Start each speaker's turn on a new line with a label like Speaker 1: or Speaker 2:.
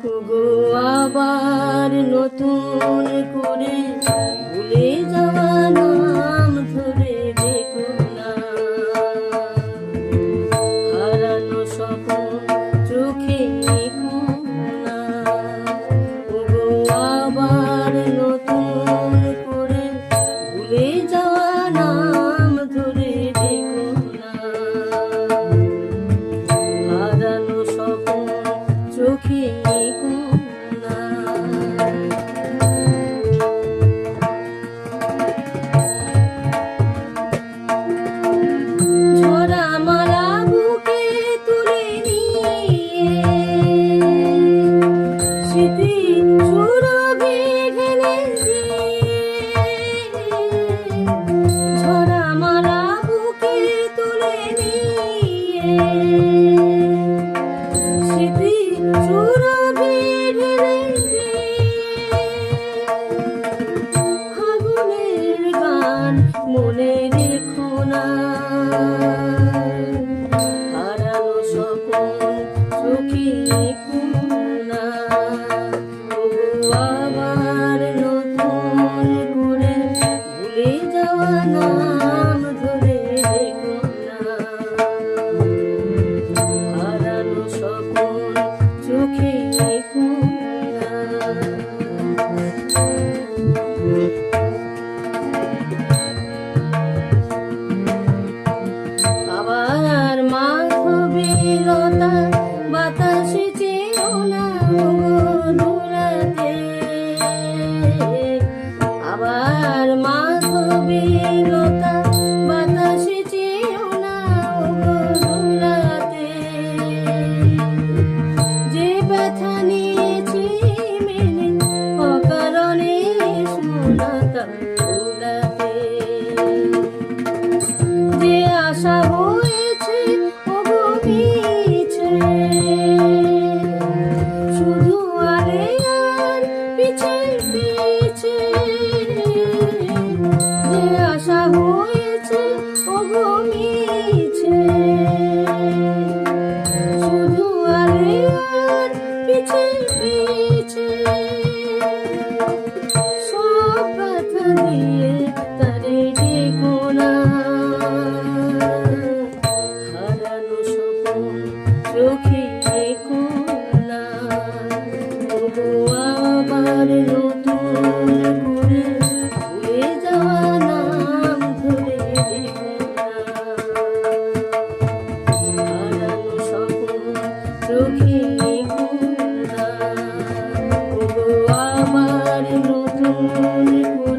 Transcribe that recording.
Speaker 1: ওগো আবার নতুন করে ভুলে যাওয়া নাম ধরে দেখো না, হারানো স্বপ্ন চোখে দেখো না। ওগো আবার নতুন করে ভুলে যাওয়া নাম ধরে দেখো না, হারানো স্বপ্ন চোখে দেখো না। ঝরা মালা বুকে তুলে নিয়ে স্মৃতি সুরভি ঢেলে দিয়ে, ঝরা মালা বুকে তুলে নিয়ে স্মৃতি সুরভি ঢেলে দিয়ে, ফাগুনের গান মনে রেখো না, হারানো স্বপ্ন চোখে দেখো না। ওগো আবার নতুন করে ভুলে যাওয়া নাম ধরে দেখো না, হারানো স্বপ্ন চোখে দেখো না। আবার মাধবী লতা বাতাসে চেয়েও না ওগো দোলাতে, আবার মাধবী লতা বাতাসে চেয়েও না ওগো দোলাতে, যে ব্যথা নিয়েছি মেনে অকারণে শোনাতা দোলাতে, যে আশা হয়েছে ওগো মিছে, শুধু আরে আর পিছে পিছে, যে আশা হয়েছে ওগো মিছে, শুধু আরে আর পিছে পিছে, সব কথা দিয়ে তারে দেখো না, হারানো স্বপ্ন চোখে দেখো না। ওগো আবার নতুন করে ভুলে যাওয়া নাম ধরে দেখো না, হারানো স্বপ্ন চোখে দেখো না। ওগো আবার নতুন করে